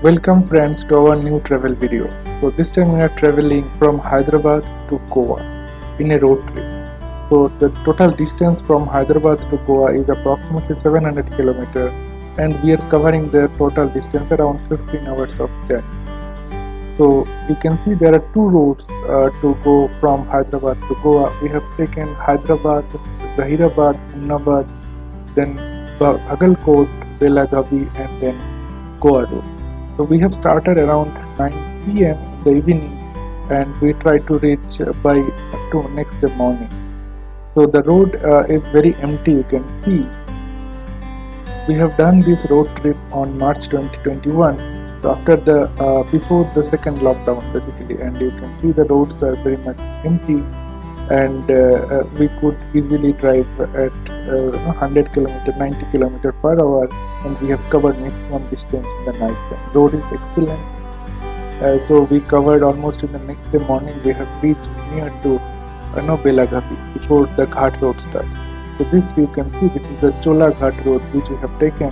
Welcome friends to our new travel video. So this time we are traveling from Hyderabad to Goa in a road trip. So the total distance from Hyderabad to Goa is approximately 700 km and we are covering the total distance around 15 hours of journey. So you can see there are two routes to go from Hyderabad to Goa. We have taken Hyderabad, Zahirabad, Humnabad, then Bhagalkot, Belagavi and then Goa road. So we have started around 9 p.m. in the evening and we try to reach by to next day morning. So the road is very empty, you can see. We have done this road trip on March 2021. So after the before the second lockdown basically, and you can see the roads are very much empty and we could easily drive at 100 km, 90 km per hour, and we have covered maximum distance in the night time. Road is excellent. So we covered almost in the next day morning. We have reached near to Belagavi before the Ghat road starts. So this you can see, this is the Chola Ghat road which we have taken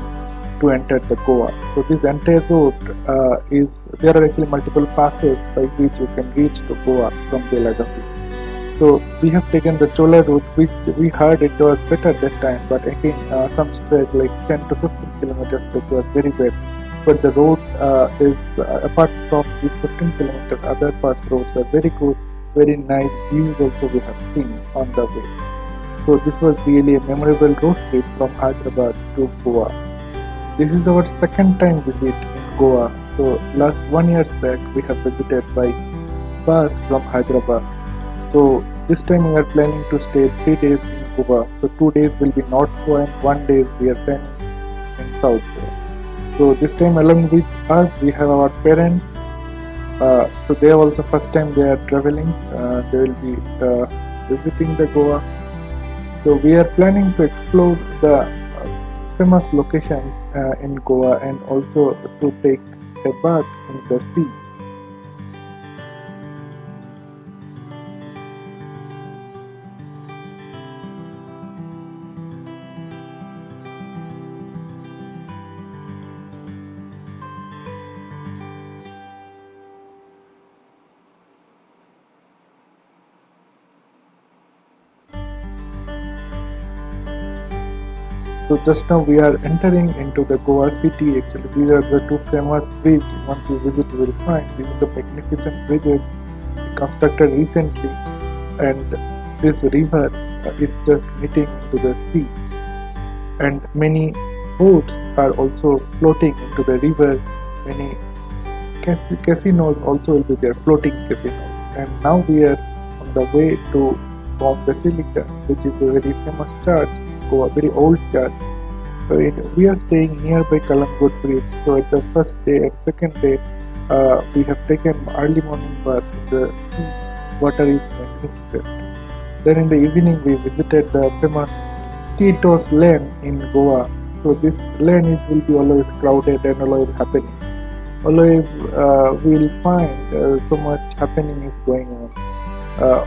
to enter the Goa. So this entire road there are actually multiple passes by which you can reach to Goa from Belagavi. So we have taken the Chola route, which we heard it was better that time, but again some stretch like 10 to 15 kilometers stretch was very bad. But the road is apart from these 15 kilometers, other parts roads are very good, very nice views also we have seen on the way. So this was really a memorable road trip from Hyderabad to Goa. This is our second time visit in Goa. So last 1 year back we have visited by bus from Hyderabad. So this time we are planning to stay 3 days in Goa. So 2 days will be North Goa and 1 day we are planning in South Goa. So this time along with us we have our parents. So they are also first time they are traveling. They will be visiting the Goa. So we are planning to explore the famous locations in Goa and also to take a bath in the sea. So just now we are entering into the Goa city. Actually, these are the two famous bridges. Once you visit, you will find these are the magnificent bridges constructed recently, and this river is just meeting into the sea, and many boats are also floating into the river. Many casinos also will be there, floating casinos. And now we are on the way to Bomb Basilica, which is a very famous church, a very old church. So we are staying nearby Kalangut Bridge. So at the first day and second day, we have taken early morning bath in the sea. Water is magnificent. Then in the evening, we visited the famous Tito's Lane in Goa. So this lane will be always crowded and always happening. Always we will find so much happening is going on.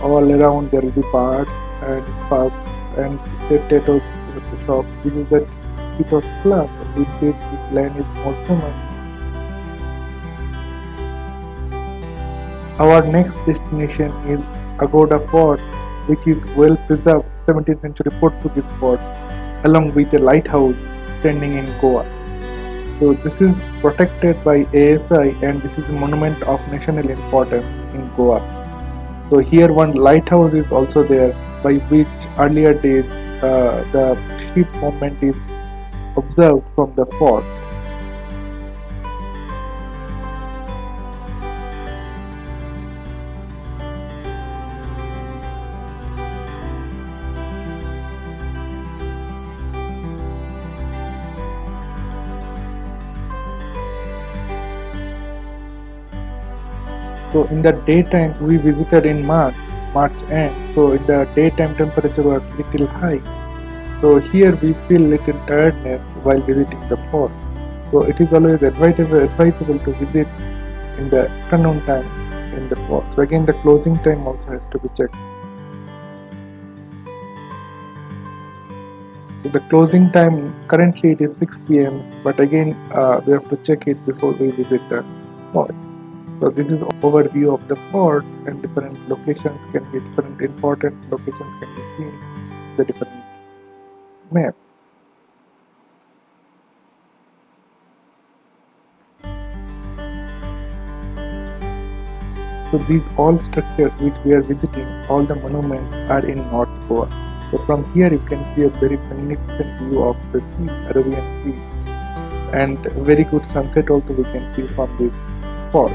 All around there will be bars and pubs and potatoes shop. This is the Tito's Club, with which this land is more famous. Our next destination is Agoda Fort, which is well preserved 17th century Portuguese fort, along with a lighthouse standing in Goa. So this is protected by ASI and this is a monument of national importance in Goa. So here one lighthouse is also there, by which earlier days the ship movement is observed from the fort. So in the daytime we visited in March end. So in the daytime temperature was little high. So here we feel little tiredness while visiting the fort. So it is always advisable to visit in the afternoon time in the fort. So again the closing time also has to be checked. So the closing time currently it is 6 p.m. But again we have to check it before we visit the fort. So this is overview of the fort, and different locations can be different important locations can be seen in the different maps. So these all structures which we are visiting, all the monuments are in North Goa. So from here you can see a very magnificent view of the sea, Arabian Sea, and a very good sunset also we can see from this fort.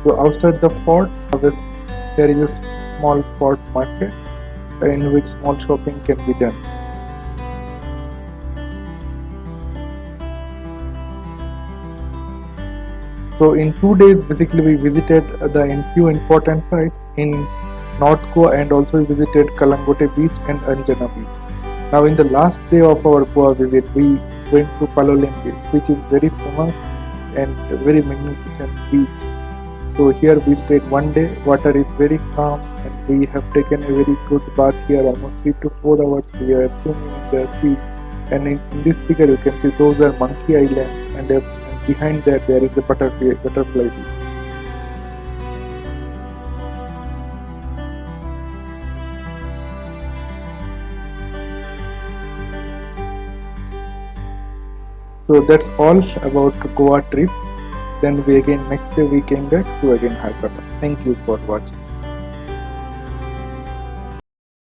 So outside the fort, there is a small fort market in which small shopping can be done. So in 2 days, basically we visited the few important sites in North Goa, and also we visited Kalangote beach and Anjana beach. Now in the last day of our Goa visit, we went to Palolem beach, which is very famous and very magnificent beach. So here we stayed 1 day. Water is very calm, and we have taken a very good bath here. Almost 3 to 4 hours we are swimming in the sea. And in this figure you can see those are monkey islands, and behind that there is a butterfly beach. So that's all about Goa trip. Then we again next day we came back to again Hyderabad. Thank you for watching.